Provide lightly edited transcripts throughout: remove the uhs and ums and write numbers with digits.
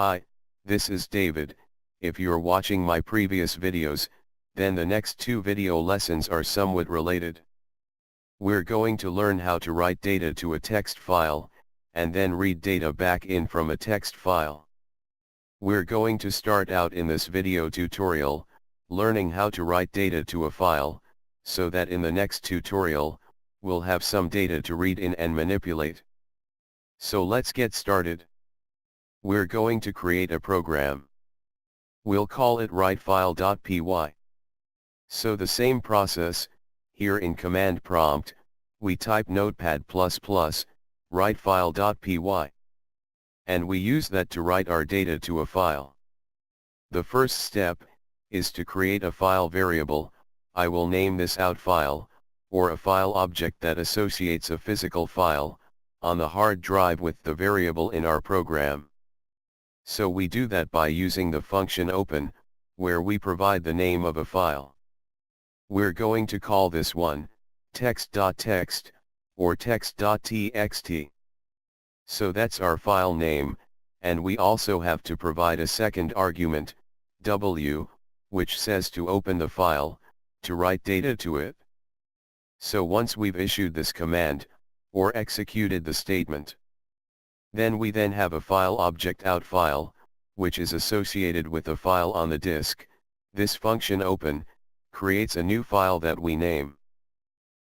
Hi, this is David. If you're watching my previous videos, then the next two video lessons are somewhat related. We're going to learn how to write data to a text file, and then read data back in from a text file. We're going to start out in this video tutorial, learning how to write data to a file, so that in the next tutorial, we'll have some data to read in and manipulate. So let's get started. We're going to create a program. We'll call it writefile.py. So the same process, here in command prompt, we type notepad++, writefile.py. And we use that to write our data to a file. The first step is to create a file variable. I will name this out file, or a file object that associates a physical file on the hard drive with the variable in our program. So we do that by using the function open, where we provide the name of a file. We're going to call this one text.txt or text.txt. So that's our file name, and we also have to provide a second argument, w, which says to open the file, to write data to it. So once we've issued this command, or executed the statement, then we have a file object outFile, which is associated with a file on the disk. This function open creates a new file that we name.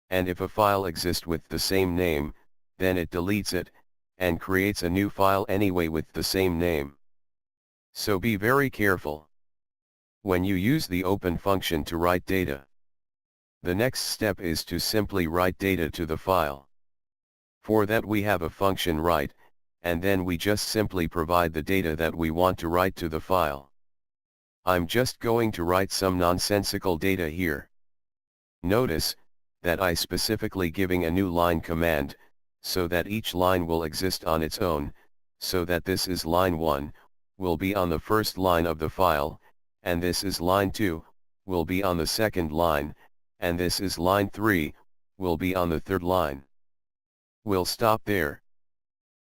And if a file exists with the same name, then it deletes it, and creates a new file anyway with the same name. So be very careful when you use the open function to write data. The next step is to simply write data to the file. For that we have a function write, and then we just simply provide the data that we want to write to the file. I'm just going to write some nonsensical data here. Notice that I specifically giving a new line command, so that each line will exist on its own, so that this is line 1, will be on the first line of the file, and this is line 2, will be on the second line, and this is line 3, will be on the third line. We'll stop there.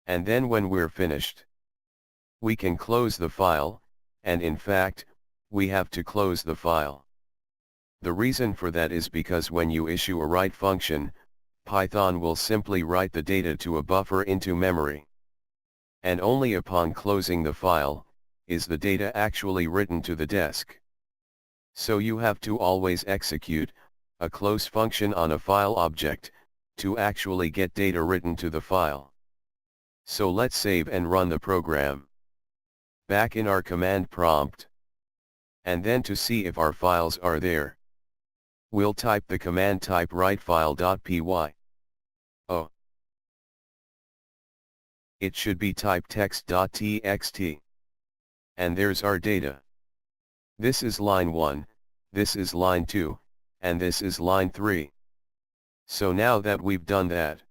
And then when we're finished, we can close the file, and in fact, we have to close the file. The reason for that is because when you issue a write function, Python will simply write the data to a buffer into memory. And only upon closing the file, is the data actually written to the disk. So you have to always execute a close function on a file object, to actually get data written to the file. So let's save and run the program. Back in our command prompt. And then to see if our files are there, we'll type the command type writefile.py. Oh, it should be type text.txt. And there's our data. This is line 1, this is line 2, and this is line 3. So now that we've done that,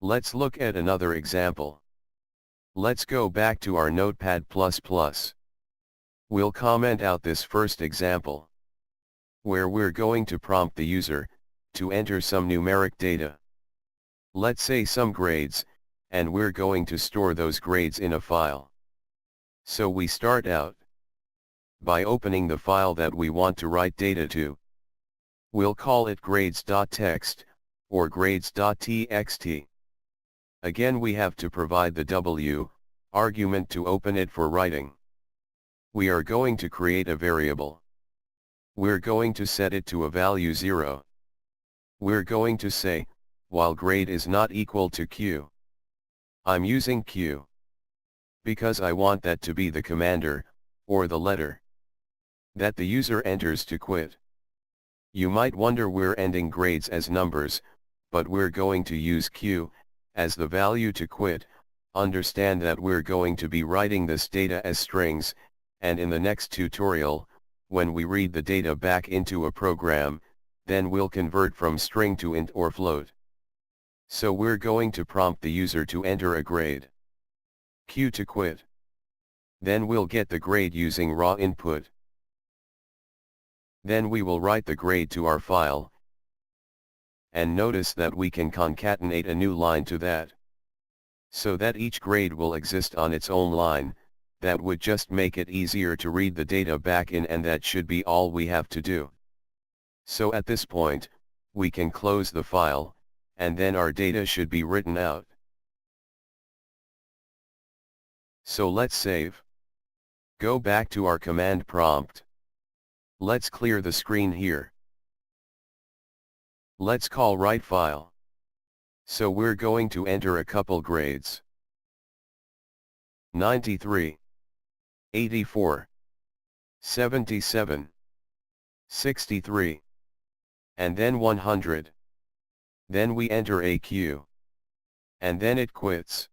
let's look at another example. Let's go back to our notepad++. We'll comment out this first example, where we're going to prompt the user to enter some numeric data. Let's say some grades, and we're going to store those grades in a file. So we start out by opening the file that we want to write data to. We'll call it grades.txt or grades.txt. Again, we have to provide the w argument to open it for writing. We are going to create a variable. We're going to set it to a value 0. We're going to say, while grade is not equal to Q. I'm using Q because I want that to be the commander, or the letter that the user enters to quit. You might wonder we're ending grades as numbers, but we're going to use Q as the value to quit. Understand that we're going to be writing this data as strings, and in the next tutorial, when we read the data back into a program, then we'll convert from string to int or float. So we're going to prompt the user to enter a grade. Q to quit. Then we'll get the grade using raw input. Then we will write the grade to our file. And notice that we can concatenate a new line to that. So that each grade will exist on its own line, that would just make it easier to read the data back in, and that should be all we have to do. So at this point, we can close the file, and then our data should be written out. So let's save. Go back to our command prompt. Let's clear the screen here. Let's call write file. So we're going to enter a couple grades. 93, 84, 77, 63, and then 100. Then we enter a Q. And then it quits.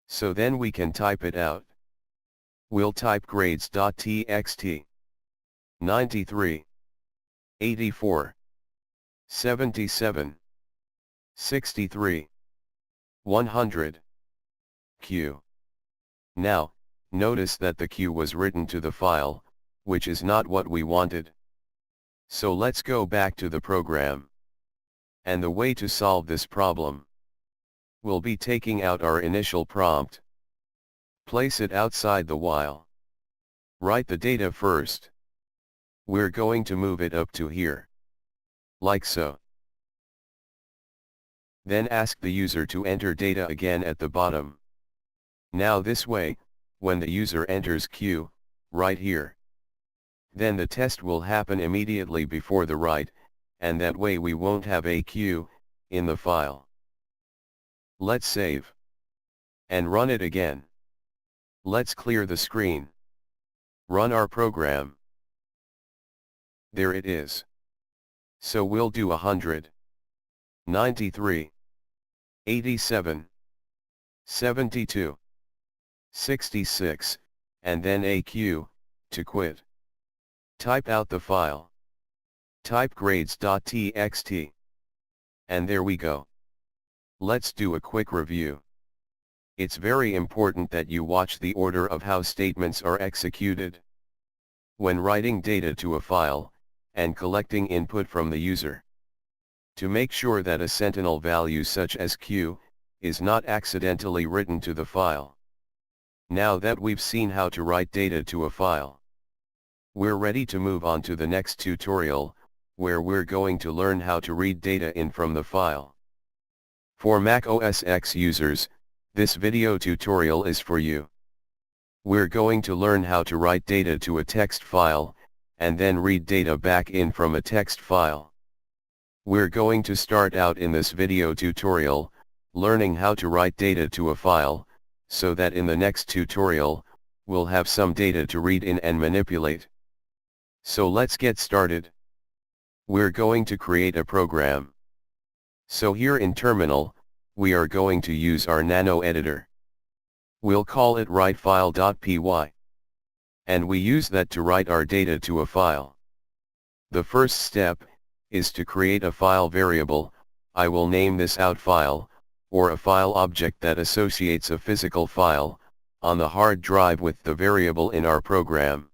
So then we can type it out. We'll type grades.txt. 93, 84, 77, 63, 100. Q. Now, notice that the Q was written to the file, which is not what we wanted. So let's go back to the program. And the way to solve this problem will be taking out our initial prompt. Place it outside the while. Write the data first. We're going to move it up to here. Like so. Then ask the user to enter data again at the bottom. Now this way, when the user enters Q, right here, then the test will happen immediately before the write, and that way we won't have a Q in the file. Let's save. And run it again. Let's clear the screen. Run our program. There it is. So we'll do 100, 93, 87, 72, 66, and then a Q, to quit. Type out the file. Type grades.txt. And there we go. Let's do a quick review. It's very important that you watch the order of how statements are executed when writing data to a file, and collecting input from the user. To make sure that a sentinel value such as Q, is not accidentally written to the file. Now that we've seen how to write data to a file, we're ready to move on to the next tutorial, where we're going to learn how to read data in from the file. For Mac OS X users, this video tutorial is for you. We're going to learn how to write data to a text file, and then read data back in from a text file. We're going to start out in this video tutorial, learning how to write data to a file, so that in the next tutorial, we'll have some data to read in and manipulate. So let's get started. We're going to create a program. So here in Terminal, we are going to use our nano editor. We'll call it writefile.py. And we use that to write our data to a file. The first step is to create a file variable. I will name this out file, or a file object that associates a physical file on the hard drive with the variable in our program.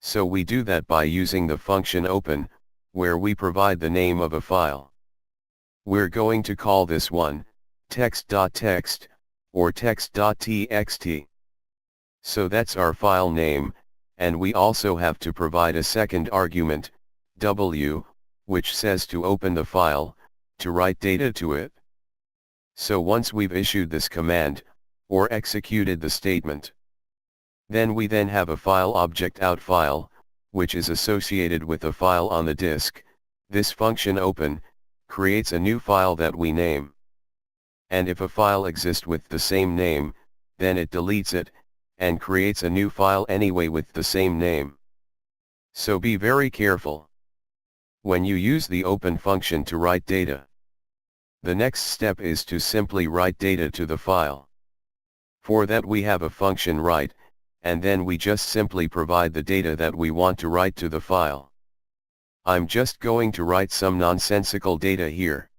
So we do that by using the function open, where we provide the name of a file. We're going to call this one text.txt or text.txt. So that's our file name, and we also have to provide a second argument, w, which says to open the file, to write data to it. So once we've issued this command, or executed the statement, then we then have a file object out file, which is associated with a file on the disk. This function open creates a new file that we name. And if a file exists with the same name, then it deletes it, and creates a new file anyway with the same name. So be very careful when you use the open function to write data. The next step is to simply write data to the file. For that we have a function write, and then we just simply provide the data that we want to write to the file. I'm just going to write some nonsensical data here.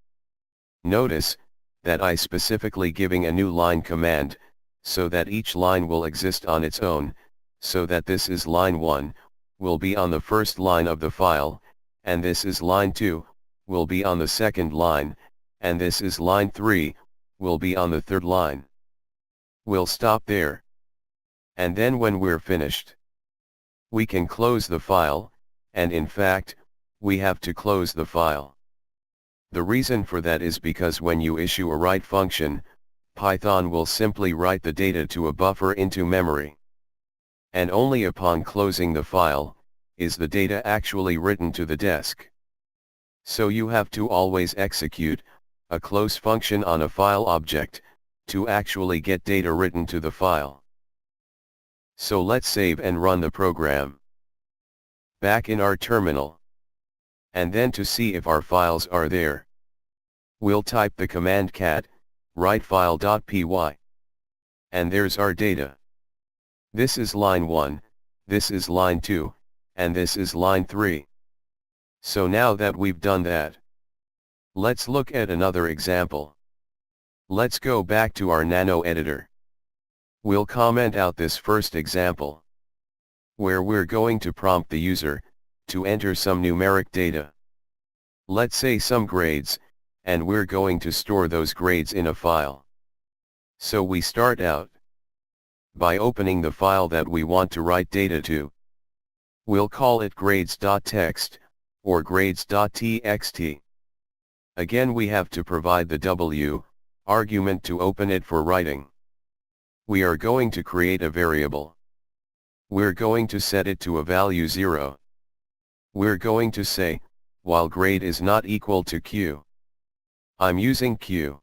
Notice that I specifically giving a new line command, so that each line will exist on its own, so that this is line 1, will be on the first line of the file, and this is line 2, will be on the second line, and this is line 3, will be on the third line. We'll stop there. And then when we're finished, we can close the file, and in fact, we have to close the file. The reason for that is because when you issue a write function, Python will simply write the data to a buffer into memory. And only upon closing the file, is the data actually written to the disk. So you have to always execute a close function on a file object to actually get data written to the file. So let's save and run the program. Back in our terminal. And then to see if our files are there, we'll type the command cat writefile.py. And there's our data. This is line 1, this is line 2, and this is line 3. So now that we've done that, let's look at another example. Let's go back to our nano editor. We'll comment out this first example, where we're going to prompt the user to enter some numeric data. Let's say some grades, and we're going to store those grades in a file. So we start out by opening the file that we want to write data to. We'll call it grades.txt, or grades.txt. Again, we have to provide the W argument to open it for writing. We are going to create a variable. We're going to set it to a value 0. We're going to say, while grade is not equal to Q. I'm using Q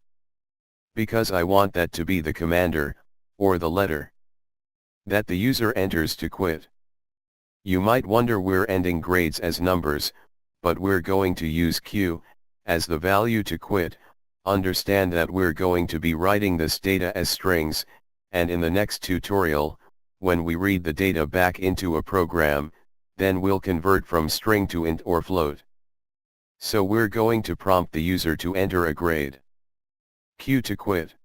because I want that to be the commander, or the letter that the user enters to quit. You might wonder we're ending grades as numbers, but we're going to use Q as the value to quit. Understand that we're going to be writing this data as strings, and in the next tutorial, when we read the data back into a program, then we'll convert from string to int or float. So we're going to prompt the user to enter a grade. Q to quit.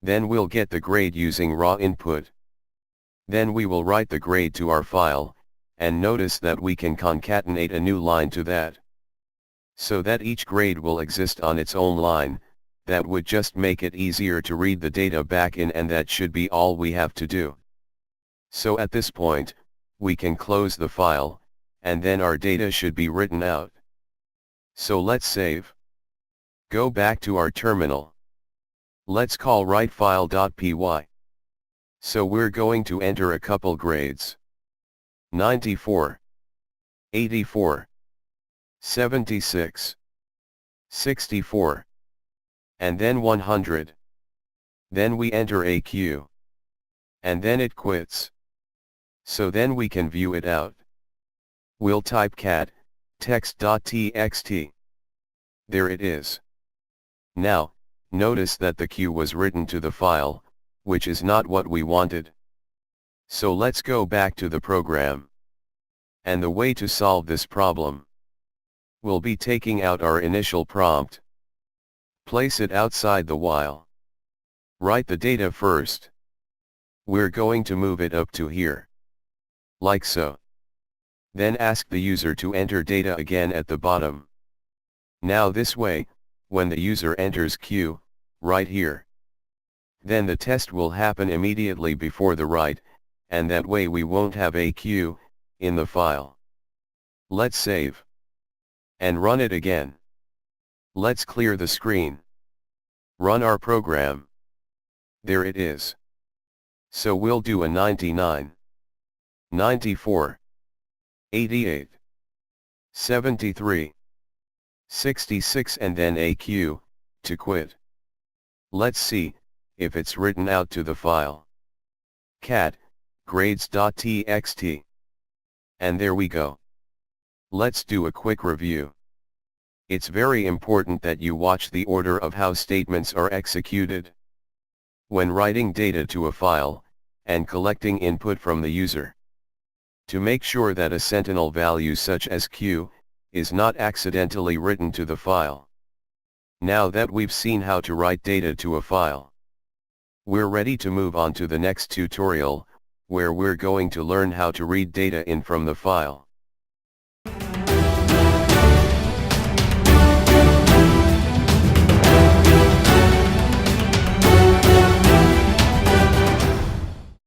Then we'll get the grade using raw input. Then we will write the grade to our file, and notice that we can concatenate a new line to that. So that each grade will exist on its own line. That would just make it easier to read the data back in, and that should be all we have to do. So at this point, we can close the file, and then our data should be written out. So let's save. Go back to our terminal. Let's call writefile.py. So we're going to enter a couple grades. 94, 84, 76, 64, and then 100. Then we enter a Q. And then it quits. So then we can view it out. We'll type cat text.txt. There it is. Now, notice that the Q was written to the file, which is not what we wanted. So let's go back to the program. And the way to solve this problem will be taking out our initial prompt. Place it outside the while. Write the data first. We're going to move it up to here. Like so. Then ask the user to enter data again at the bottom. Now this way, when the user enters Q, right here, then the test will happen immediately before the write, and that way we won't have a Q in the file. Let's save. And run it again. Let's clear the screen. Run our program. There it is. So we'll do a 99, 94, 88, 73, 66 and then a Q to quit. Let's see if it's written out to the file. Cat grades.txt. And there we go. Let's do a quick review. It's very important that you watch the order of how statements are executed when writing data to a file and collecting input from the user, to make sure that a sentinel value such as Q is not accidentally written to the file. Now that we've seen how to write data to a file, we're ready to move on to the next tutorial, where we're going to learn how to read data in from the file.